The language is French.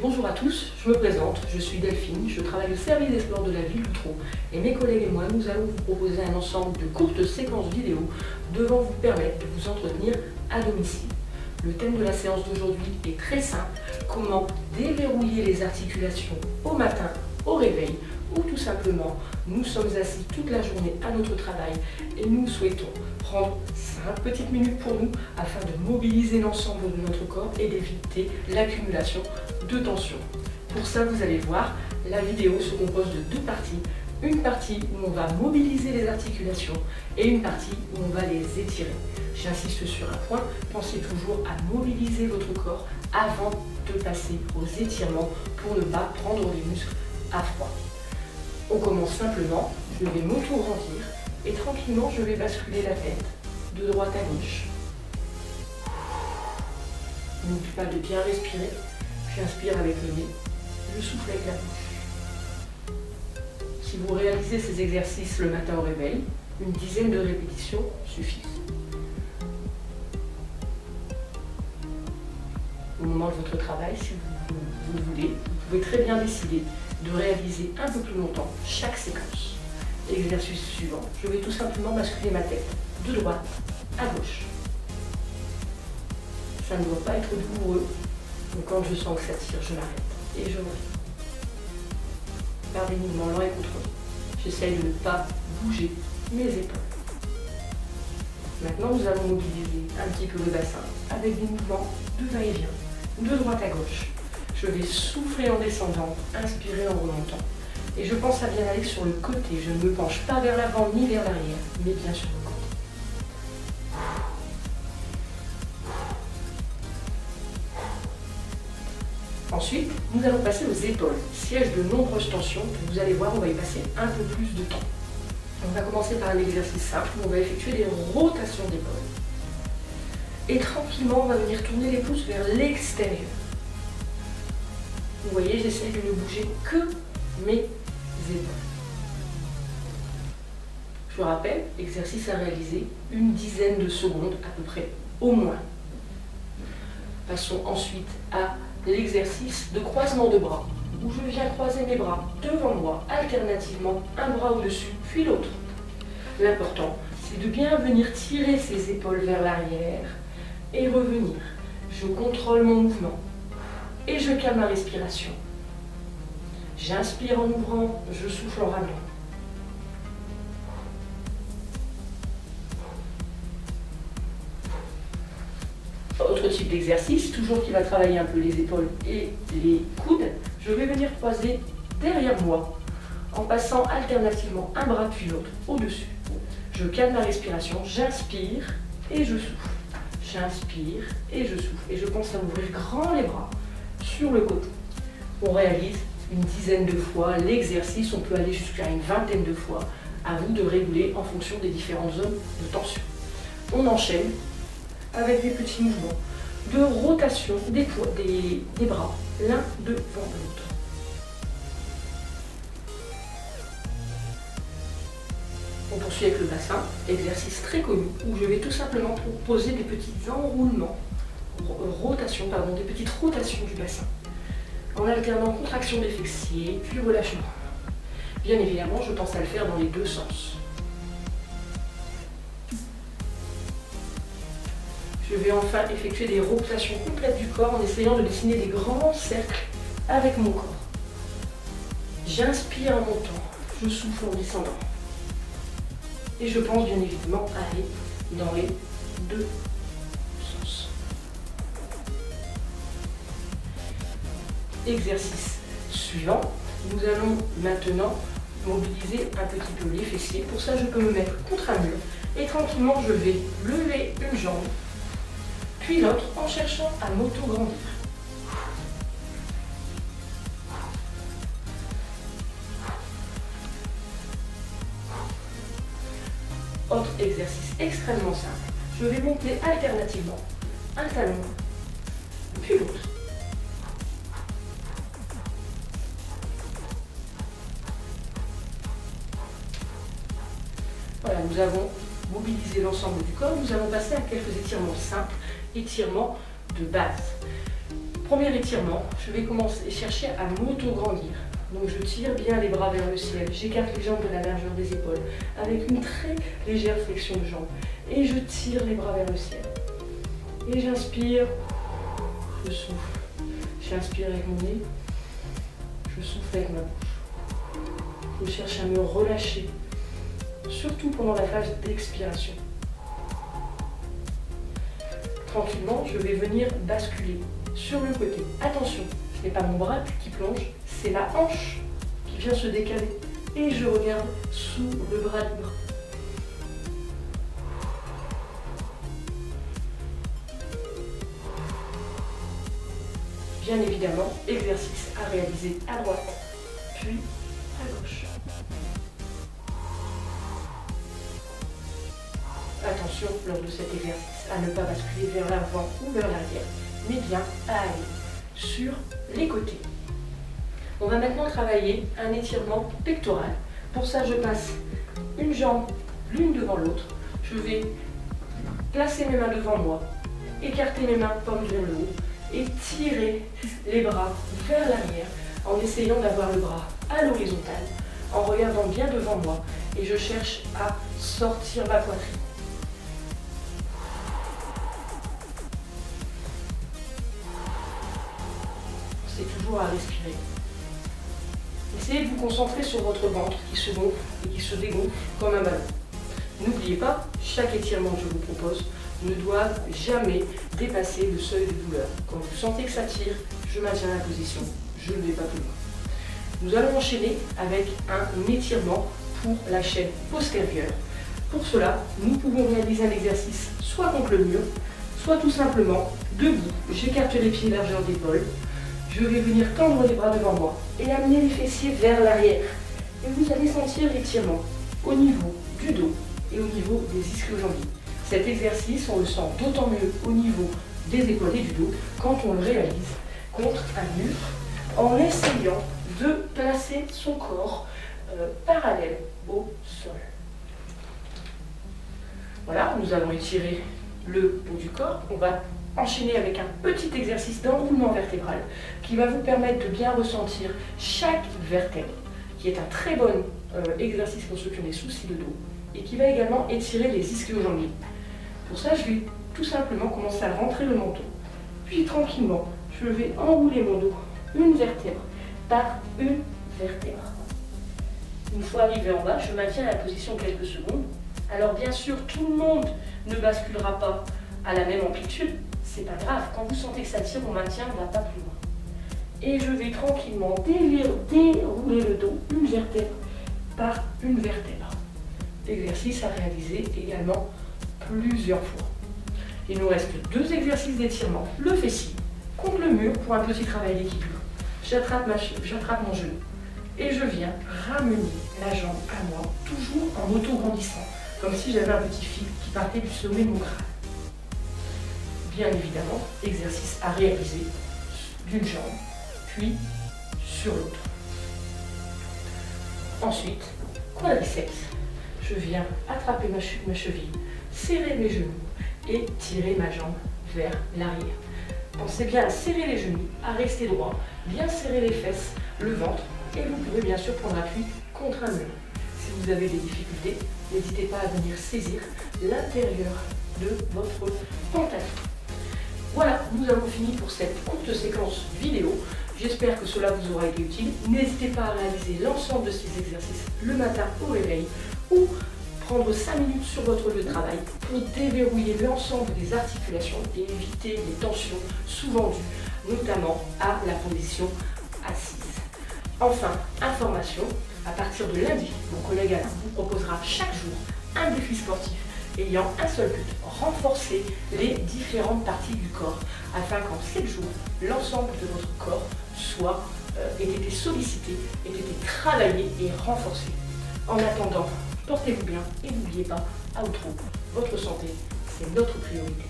Bonjour à tous, je me présente, je suis Delphine, je travaille au service des sports de la ville d'Outreau et mes collègues et moi, nous allons vous proposer un ensemble de courtes séquences vidéo devant vous permettre de vous entretenir à domicile. Le thème de la séance d'aujourd'hui est très simple, comment déverrouiller les articulations au matin, au réveil, ou tout simplement, nous sommes assis toute la journée à notre travail et nous souhaitons prendre 5 petites minutes pour nous afin de mobiliser l'ensemble de notre corps et d'éviter l'accumulation de tension. Pour ça, vous allez voir, la vidéo se compose de deux parties. Une partie où on va mobiliser les articulations et une partie où on va les étirer. J'insiste sur un point, pensez toujours à mobiliser votre corps avant de passer aux étirements pour ne pas prendre les muscles à froid. On commence simplement, je vais m'auto-grandir et tranquillement je vais basculer la tête de droite à gauche. N'oublie pas de bien respirer, j'inspire avec le nez, je souffle avec la bouche. Si vous réalisez ces exercices le matin au réveil, une dizaine de répétitions suffisent. Au moment de votre travail, si vous voulez, vous pouvez très bien décider de réaliser un peu plus longtemps chaque séquence. Exercice suivant, je vais tout simplement basculer ma tête de droite à gauche. Ça ne doit pas être douloureux, donc quand je sens que ça tire, je m'arrête et je reviens. Par des mouvements lents et contrôlés. J'essaye de ne pas bouger mes épaules. Maintenant, nous allons mobiliser un petit peu le bassin avec des mouvements de va-et-vient, de droite à gauche. Je vais souffler en descendant, inspirer en remontant. Et je pense à bien aller sur le côté. Je ne me penche pas vers l'avant ni vers l'arrière, mais bien sur le côté. Ensuite, nous allons passer aux épaules, siège de nombreuses tensions. Vous allez voir, on va y passer un peu plus de temps. On va commencer par un exercice simple où on va effectuer des rotations d'épaules. Et tranquillement, on va venir tourner les pouces vers l'extérieur. Vous voyez, j'essaie de ne bouger que mes épaules. Je vous rappelle, exercice à réaliser une dizaine de secondes à peu près, au moins. Passons ensuite à l'exercice de croisement de bras, où je viens croiser mes bras devant moi, alternativement, un bras au-dessus, puis l'autre. L'important, c'est de bien venir tirer ses épaules vers l'arrière et revenir. Je contrôle mon mouvement et je calme ma respiration. J'inspire en ouvrant, je souffle en ramenant. Autre type d'exercice, toujours qui va travailler un peu les épaules et les coudes, je vais venir croiser derrière moi en passant alternativement un bras puis l'autre au-dessus. Je calme ma respiration, j'inspire et je souffle. J'inspire et je souffle. Et je pense à ouvrir grand les bras sur le côté. On réalise une dizaine de fois l'exercice, on peut aller jusqu'à une vingtaine de fois. À vous de réguler en fonction des différentes zones de tension. On enchaîne avec des petits mouvements de rotation des bras, l'un devant l'autre. On poursuit avec le bassin, exercice très connu, où je vais tout simplement proposer des petits enroulements, des petites rotations du bassin, en alternant contraction des fessiers, puis relâchement. Bien évidemment, je pense à le faire dans les deux sens. Je vais enfin effectuer des rotations complètes du corps en essayant de dessiner des grands cercles avec mon corps. J'inspire en montant, je souffle en descendant. Et je pense bien évidemment aller dans les deux sens. Exercice suivant, nous allons maintenant mobiliser un petit peu les fessiers. Pour ça, je peux me mettre contre un mur et tranquillement, je vais lever une jambe, puis l'autre en cherchant à m'auto-grandir. Autre exercice extrêmement simple, je vais monter alternativement un talon, puis l'autre. Voilà, nous avons mobiliser l'ensemble du corps, nous allons passer à quelques étirements simples, étirements de base. Premier étirement, je vais commencer à chercher à m'auto-grandir. Donc je tire bien les bras vers le ciel, j'écarte les jambes de la largeur des épaules avec une très légère flexion de jambes. Et je tire les bras vers le ciel. Et j'inspire, je souffle. J'inspire avec mon nez, je souffle avec ma bouche. Je cherche à me relâcher, surtout pendant la phase d'expiration. Tranquillement, je vais venir basculer sur le côté. Attention, ce n'est pas mon bras qui plonge, c'est la hanche qui vient se décaler. Et je regarde sous le bras libre. Bien évidemment, exercice à réaliser à droite, puis à gauche. Attention lors de cet exercice à ne pas basculer vers l'avant ou vers l'arrière, mais bien à aller sur les côtés. On va maintenant travailler un étirement pectoral. Pour ça, je passe une jambe l'une devant l'autre. Je vais placer mes mains devant moi, écarter mes mains paumes vers le haut et tirer les bras vers l'arrière en essayant d'avoir le bras à l'horizontale, en regardant bien devant moi et je cherche à sortir ma poitrine. C'est toujours à respirer. Essayez de vous concentrer sur votre ventre qui se gonfle et qui se dégonfle comme un ballon. N'oubliez pas, chaque étirement que je vous propose ne doit jamais dépasser le seuil de douleur. Quand vous sentez que ça tire, je maintiens la position, je ne vais pas plus loin. Nous allons enchaîner avec un étirement pour la chaîne postérieure. Pour cela, nous pouvons réaliser un exercice soit contre le mur, soit tout simplement debout. J'écarte les pieds largeur d'épaule. Je vais venir tendre les bras devant moi et amener les fessiers vers l'arrière. Et vous allez sentir l'étirement au niveau du dos et au niveau des ischio-jambiers. Cet exercice, on le sent d'autant mieux au niveau des épaules et du dos quand on le réalise contre un mur en essayant de placer son corps parallèle au sol. Voilà, nous allons étirer le haut du corps. On va enchaîner avec un petit exercice d'enroulement vertébral qui va vous permettre de bien ressentir chaque vertèbre, qui est un très bon exercice pour ceux qui ont des soucis de dos et qui va également étirer les ischio-jambiers. Pour ça, je vais tout simplement commencer à rentrer le menton. Puis tranquillement, je vais enrouler mon dos une vertèbre par une vertèbre. Une fois arrivé en bas, je maintiens la position quelques secondes. Alors bien sûr, tout le monde ne basculera pas à la même amplitude. C'est pas grave, quand vous sentez que ça tire, on maintient, on ne va pas plus loin. Et je vais tranquillement dérouler le dos, une vertèbre par une vertèbre. Exercice à réaliser également plusieurs fois. Il nous reste deux exercices d'étirement. Le fessier contre le mur pour un petit travail d'équilibre. J'attrape mon genou et je viens ramener la jambe à moi, toujours en auto-grandissant, comme si j'avais un petit fil qui partait du sommet de mon crâne. Bien évidemment, exercice à réaliser d'une jambe, puis sur l'autre. Ensuite, quadriceps. Je viens attraper ma cheville, serrer mes genoux et tirer ma jambe vers l'arrière. Pensez bien à serrer les genoux, à rester droit, bien serrer les fesses, le ventre et vous pouvez bien sûr prendre appui contre un mur. Si vous avez des difficultés, n'hésitez pas à venir saisir l'intérieur de votre pantalon. Voilà, nous avons fini pour cette courte séquence vidéo. J'espère que cela vous aura été utile. N'hésitez pas à réaliser l'ensemble de ces exercices le matin au réveil ou prendre 5 minutes sur votre lieu de travail pour déverrouiller l'ensemble des articulations et éviter les tensions souvent dues, notamment à la position assise. Enfin, information, à partir de lundi, mon collègue Alain vous proposera chaque jour un défi sportif ayant un seul but, renforcer les différentes parties du corps afin qu'en 7 jours, l'ensemble de votre corps ait été sollicité, ait été travaillé et renforcé. En attendant, portez-vous bien et n'oubliez pas, outro, votre santé, c'est notre priorité.